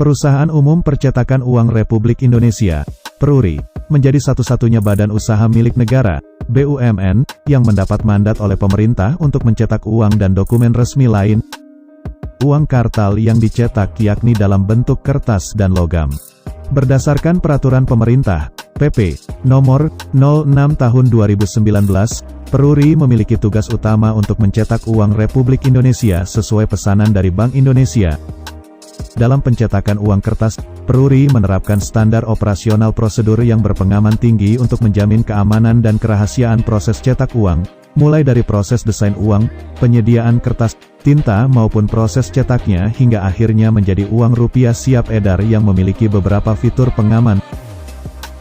Perusahaan Umum Percetakan Uang Republik Indonesia, Peruri, menjadi satu-satunya badan usaha milik negara, BUMN, yang mendapat mandat oleh pemerintah untuk mencetak uang dan dokumen resmi lain, uang kartal yang dicetak yakni dalam bentuk kertas dan logam. Berdasarkan Peraturan Pemerintah, PP, Nomor 06 Tahun 2019, Peruri memiliki tugas utama untuk mencetak uang Republik Indonesia sesuai pesanan dari Bank Indonesia. Dalam pencetakan uang kertas, Peruri menerapkan standar operasional prosedur yang berpengaman tinggi untuk menjamin keamanan dan kerahasiaan proses cetak uang, mulai dari proses desain uang, penyediaan kertas, tinta maupun proses cetaknya hingga akhirnya menjadi uang rupiah siap edar yang memiliki beberapa fitur pengaman.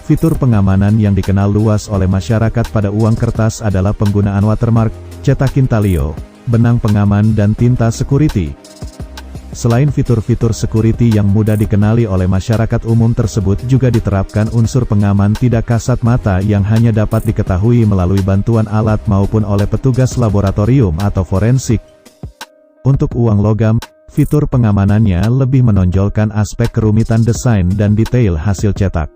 Fitur pengamanan yang dikenal luas oleh masyarakat pada uang kertas adalah penggunaan watermark, cetak intaglio, benang pengaman dan tinta security. Selain fitur-fitur security yang mudah dikenali oleh masyarakat umum tersebut juga diterapkan unsur pengaman tidak kasat mata yang hanya dapat diketahui melalui bantuan alat maupun oleh petugas laboratorium atau forensik. Untuk uang logam, fitur pengamanannya lebih menonjolkan aspek kerumitan desain dan detail hasil cetak.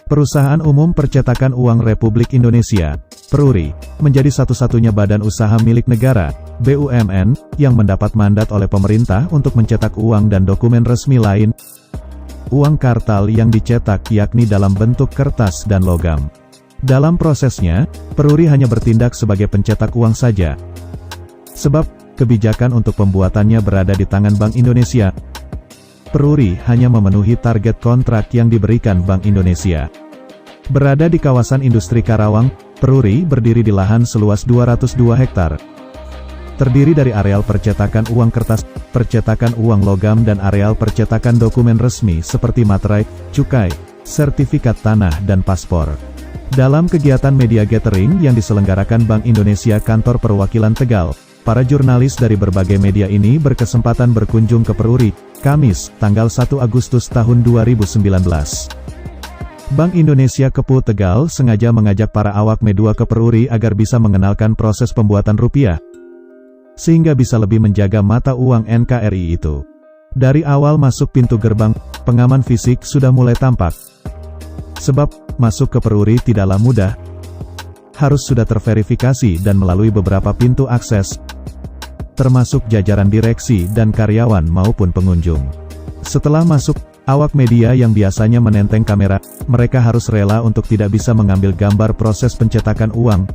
Perusahaan Umum Percetakan Uang Republik Indonesia, Peruri, menjadi satu-satunya badan usaha milik negara, BUMN, yang mendapat mandat oleh pemerintah untuk mencetak uang dan dokumen resmi lain, uang kartal yang dicetak yakni dalam bentuk kertas dan logam. Dalam prosesnya, Peruri hanya bertindak sebagai pencetak uang saja. Sebab, kebijakan untuk pembuatannya berada di tangan Bank Indonesia. Peruri hanya memenuhi target kontrak yang diberikan Bank Indonesia. Berada di kawasan industri Karawang, Peruri berdiri di lahan seluas 202 hektar. Terdiri dari areal percetakan uang kertas, percetakan uang logam dan areal percetakan dokumen resmi seperti materai, cukai, sertifikat tanah dan paspor. Dalam kegiatan media gathering yang diselenggarakan Bank Indonesia Kantor Perwakilan Tegal, para jurnalis dari berbagai media ini berkesempatan berkunjung ke Peruri, Kamis, tanggal 1 Agustus tahun 2019. Bank Indonesia Kepu Tegal sengaja mengajak para awak media ke Peruri agar bisa mengenalkan proses pembuatan rupiah, sehingga bisa lebih menjaga mata uang NKRI itu. Dari awal masuk pintu gerbang, pengaman fisik sudah mulai tampak. Sebab, masuk ke Peruri tidaklah mudah. Harus sudah terverifikasi dan melalui beberapa pintu akses, termasuk jajaran direksi dan karyawan maupun pengunjung. Setelah masuk, awak media yang biasanya menenteng kamera, mereka harus rela untuk tidak bisa mengambil gambar proses pencetakan uang.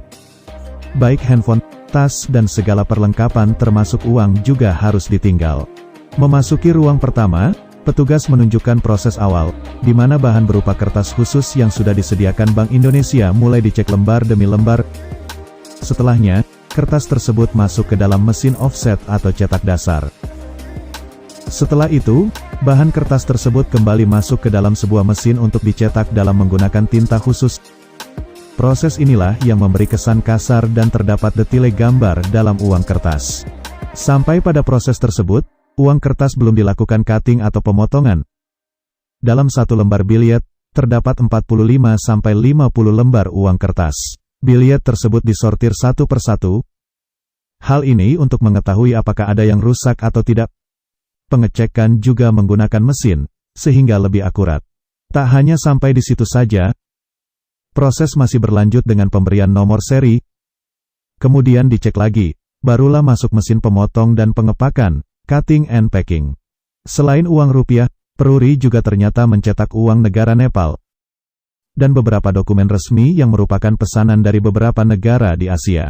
Baik handphone, tas dan segala perlengkapan termasuk uang juga harus ditinggal. Memasuki ruang pertama, petugas menunjukkan proses awal, di mana bahan berupa kertas khusus yang sudah disediakan Bank Indonesia mulai dicek lembar demi lembar. Setelahnya, kertas tersebut masuk ke dalam mesin offset atau cetak dasar. Setelah itu, bahan kertas tersebut kembali masuk ke dalam sebuah mesin untuk dicetak dalam menggunakan tinta khusus. Proses inilah yang memberi kesan kasar dan terdapat detail gambar dalam uang kertas. Sampai pada proses tersebut, uang kertas belum dilakukan cutting atau pemotongan. Dalam satu lembar billet, terdapat 45-50 lembar uang kertas. Billet tersebut disortir satu persatu. Hal ini untuk mengetahui apakah ada yang rusak atau tidak. Pengecekan juga menggunakan mesin, sehingga lebih akurat. Tak hanya sampai di situ saja, proses masih berlanjut dengan pemberian nomor seri. Kemudian dicek lagi, barulah masuk mesin pemotong dan pengepakan, cutting and packing. Selain uang rupiah, Peruri juga ternyata mencetak uang negara Nepal dan beberapa dokumen resmi yang merupakan pesanan dari beberapa negara di Asia.